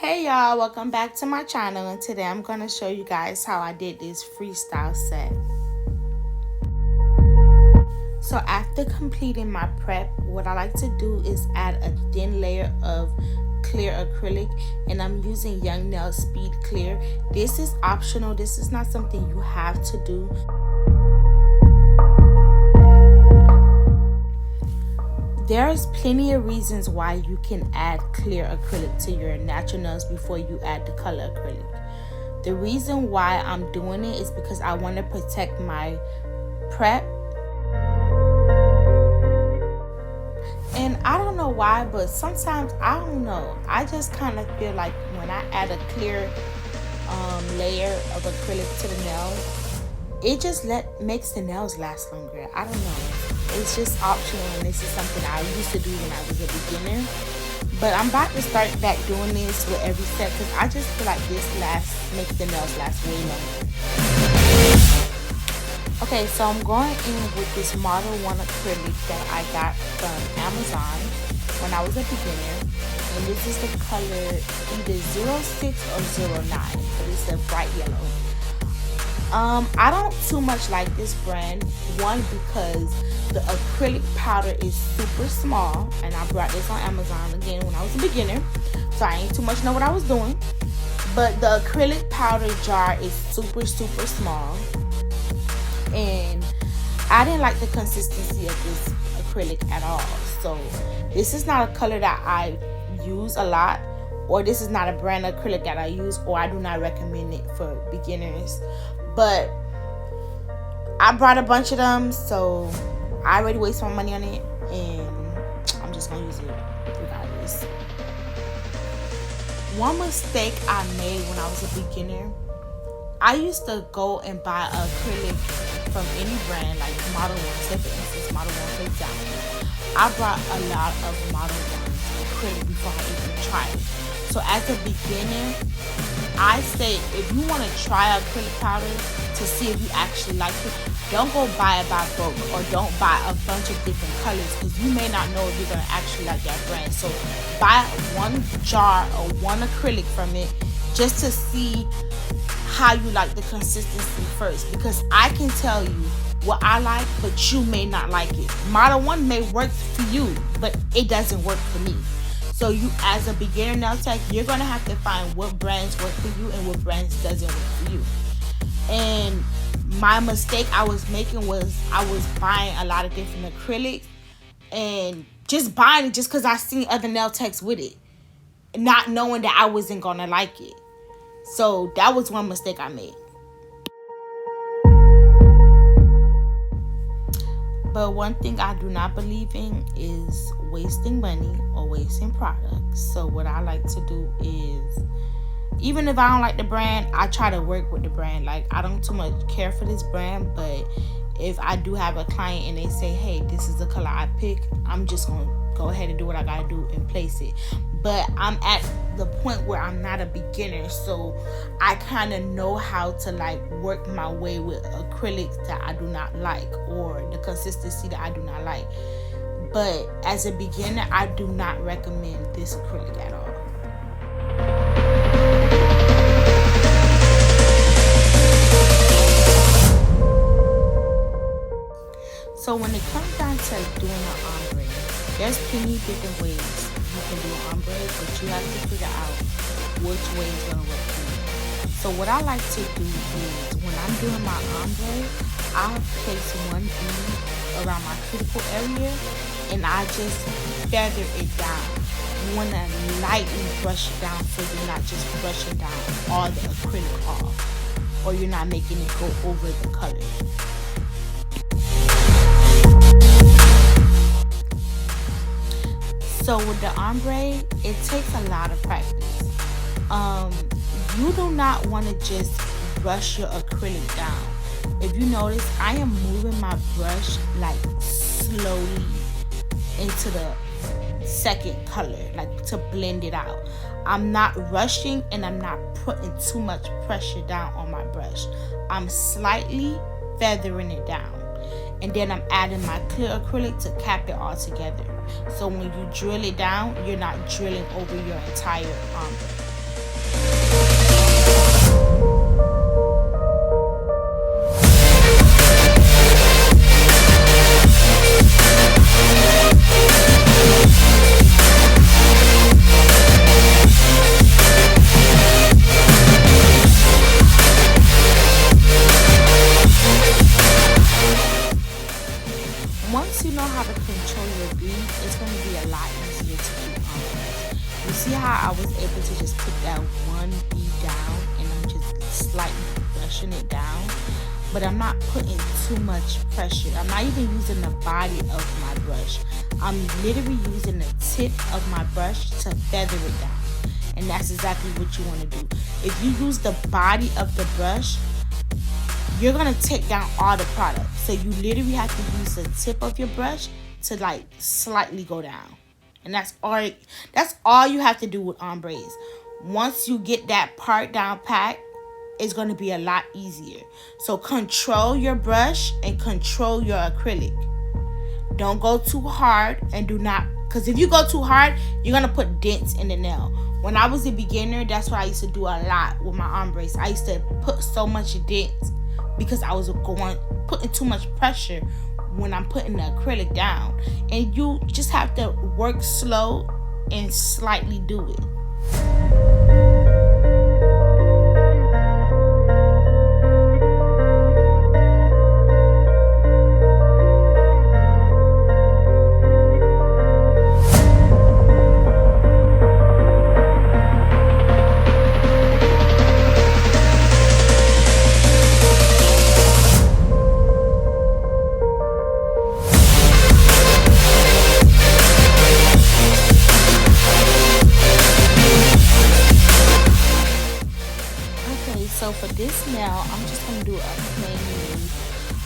Hey y'all, welcome back to my channel, and today I'm going to show you guys how I did this freestyle set. So after completing my prep, what I like to do is add a thin layer of clear acrylic, and I'm using Young Nail Speed Clear. This is optional, this is not something you have to do. There's plenty of reasons why you can add clear acrylic to your natural nails before you add the color acrylic. The reason why I'm doing it is because I want to protect my prep. And I don't know why, but sometimes, I don't know, I just kind of feel like when I add a clear layer of acrylic to the nails, it just makes the nails last longer. I don't know. It's just optional, and this is something I used to do when I was a beginner. But I'm about to start back doing this with every set because I just feel like this makes the nails last way longer. Okay, so I'm going in with this Model 1 acrylic that I got from Amazon when I was a beginner. And this is the color either 06 or 09, but it's a bright yellow. I don't too much like this brand. One, because the acrylic powder is super small, and I brought this on Amazon again when I was a beginner, so I ain't too much know what I was doing. But the acrylic powder jar is super small, and I didn't like the consistency of this acrylic at all. So this is not a color that I use a lot, or this is not a brand of acrylic that I use, or I do not recommend it for beginners. But I brought a bunch of them, so I already wasted my money on it, and I'm just gonna use it regardless. One mistake I made when I was a beginner, I used to go and buy acrylic from any brand, like Model 1, say for instance, Model 1 for example. I brought a lot of Model 1 acrylic before I even tried it. So as a beginner, I say if you want to try acrylic powder to see if you actually like it, don't go buy it by bulk, or don't buy a bunch of different colors, because you may not know if you're going to actually like that brand. So buy one jar or one acrylic from it just to see how you like the consistency first, because I can tell you what I like, but you may not like it. Model 1 may work for you, but it doesn't work for me. So you, as a beginner nail tech, you're going to have to find what brands work for you and what brands doesn't work for you. And my mistake I was making was I was buying a lot of different acrylics and just buying it just because I seen other nail techs with it, not knowing that I wasn't going to like it. So that was one mistake I made. But one thing I do not believe in is wasting money or wasting products. So what I like to do is, even if I don't like the brand, I try to work with the brand. Like, I don't too much care for this brand, but if I do have a client and they say, hey, this is the color I pick, I'm just going to go ahead and do what I got to do and place it. But I'm at the point where I'm not a beginner, so I kind of know how to like work my way with acrylics that I do not like, or the consistency that I do not like. But as a beginner, I do not recommend this acrylic at all. So when it comes down to doing an ombre, there's plenty of different ways you can do an ombre, but you have to figure out which way is going to work for you. So what I like to do is, when I'm doing my ombre, I'll place one bead around my cuticle area, and I just feather it down. You want to lightly brush it down, so you're not just brushing down all the acrylic off, or you're not making it go over the color. So with the ombre, it takes a lot of practice. You do not want to just brush your acrylic down. If you notice, I am moving my brush like slowly into the second color, like to blend it out. I'm not rushing, and I'm not putting too much pressure down on my brush. I'm slightly feathering it down, and then I'm adding my clear acrylic to cap it all together. So when you drill it down, you're not drilling over your entire ombre. how I was able to just put that one bead down and I'm just slightly brushing it down, but I'm not putting too much pressure. I'm not even using the body of my brush. I'm literally using the tip of my brush to feather it down. And that's exactly what you want to do. If you use the body of the brush, you're going to take down all the product. So you literally have to use the tip of your brush to like slightly go down. And that's all you have to do with ombres. Once you get that part down pat, it's going to be a lot easier. So control your brush and control your acrylic. Don't go too hard, and do not, because if you go too hard, you're going to put dents in the nail. When I was a beginner, that's what I used to do a lot with my ombres. I used to put so much dents because I was putting too much pressure when I'm putting the acrylic down. And you just have to work slow and slightly do it. So for this nail, I'm just going to do a plain nude.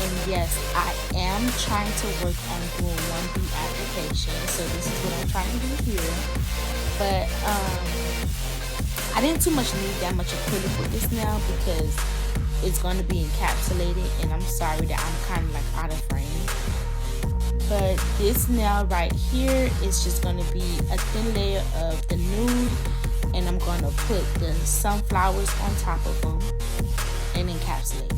And yes, I am trying to work on doing 1B application. So this is what I'm trying to do here. But I didn't too much need that much acrylic with this nail because it's going to be encapsulated. And I'm sorry that I'm kind of like out of frame. But this nail right here is just going to be a thin layer of the nude. And I'm going to put the sunflowers on top of them and encapsulate it.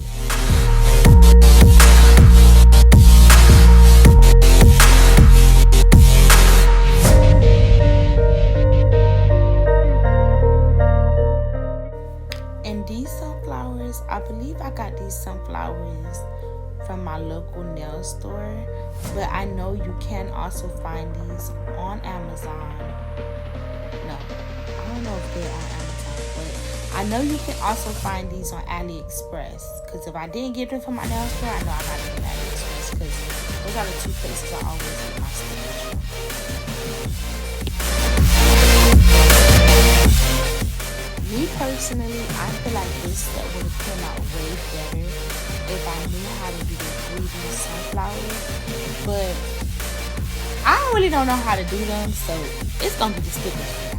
And these sunflowers, I believe I got these sunflowers from my local nail store. But I know you can also find these on Amazon. No. I don't know if they're on Amazon, but I know you can also find these on AliExpress. Because if I didn't get them from my nail store, I know I got them from AliExpress. Because those are the two places I always get my stuff from. Me personally, I feel like this set would have turned out way better if I knew how to do the 3D sunflowers. But I really don't know how to do them, so it's going to be the stickers for now.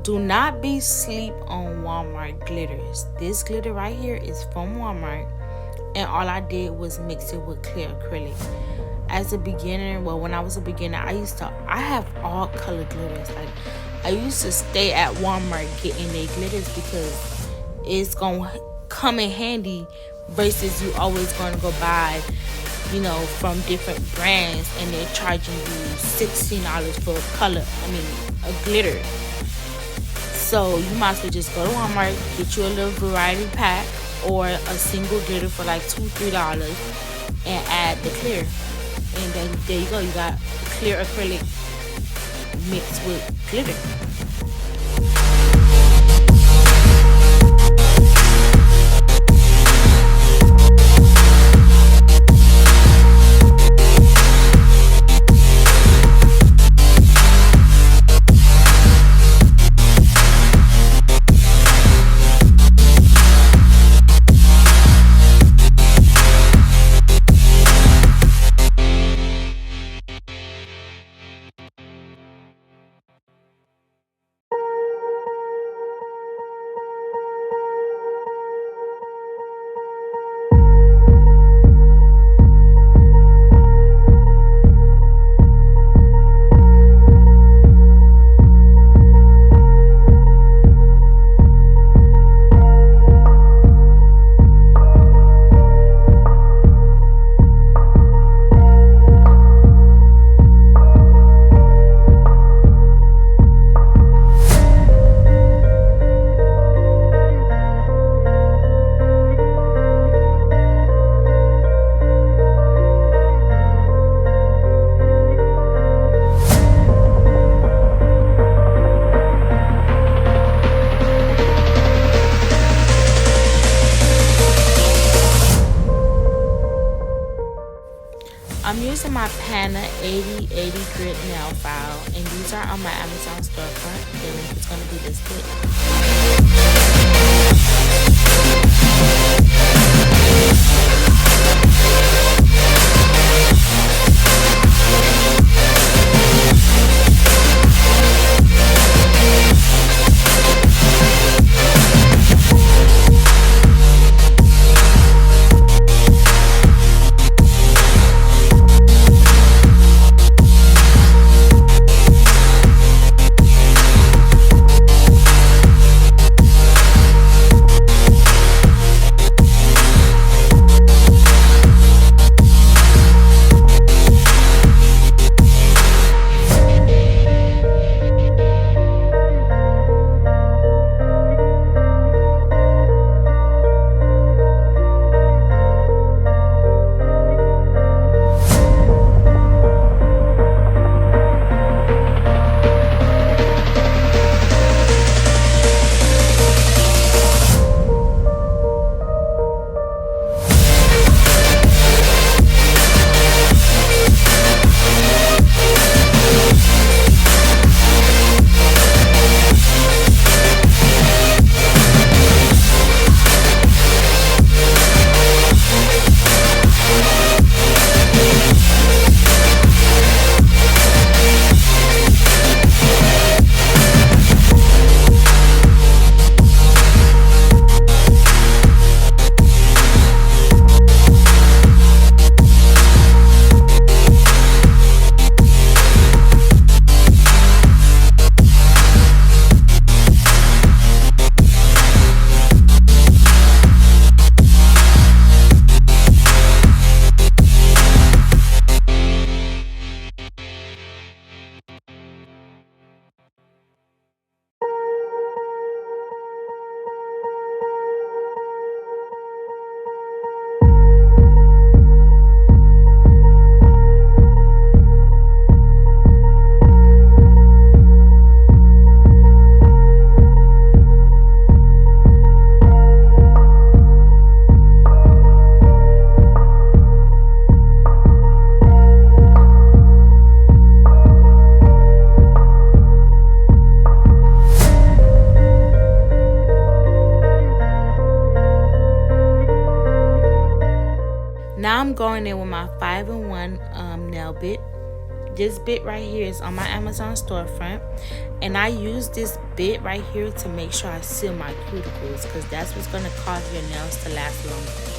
Do not be sleep on Walmart glitters. This glitter right here is from Walmart, and all I did was mix it with clear acrylic. As a beginner, well, when I was a beginner, I have all color glitters. Like, I used to stay at Walmart getting their glitters because it's gonna come in handy versus you always gonna go buy, from different brands and they're charging you $16 for a glitter. So you might as well just go to Walmart, get you a little variety pack or a single glitter for like $2-3 and add the clear. And then there you go, you got clear acrylic mixed with glitter. I'm using my Pana 8080 grit nail file, and these are on my Amazon storefront. The link is going to be listed. Now I'm going in with my 5-in-1 nail bit. This bit right here is on my Amazon storefront, and I use this bit right here to make sure I seal my cuticles, because that's what's going to cause your nails to last longer.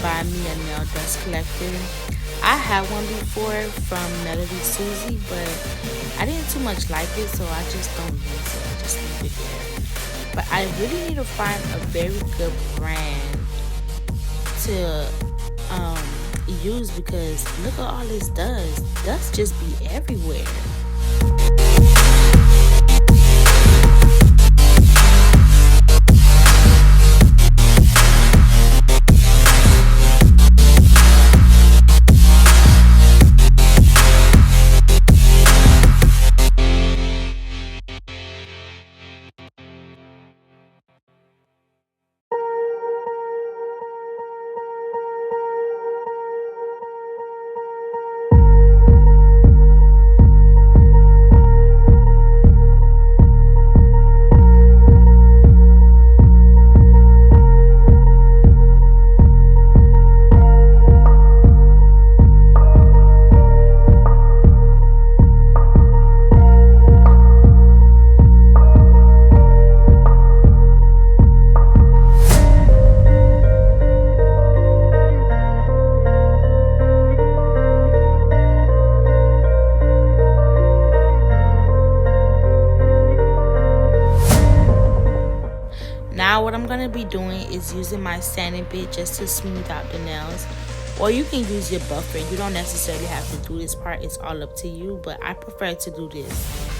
Buy me a nail dust collector. I had one before from Melody Susie, but I didn't too much like it, so I just don't use it. I just leave it there. But I really need to find a very good brand to use, because look at all this dust. Dust just be everywhere. Now what I'm going to be doing is using my sanding bit just to smooth out the nails. Or you can use your buffer. You don't necessarily have to do this part. It's all up to you. But I prefer to do this.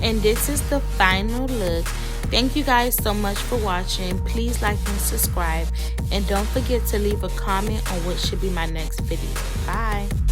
And this is the final look. Thank you guys so much for watching. Please like and subscribe. And don't forget to leave a comment on what should be my next video. Bye.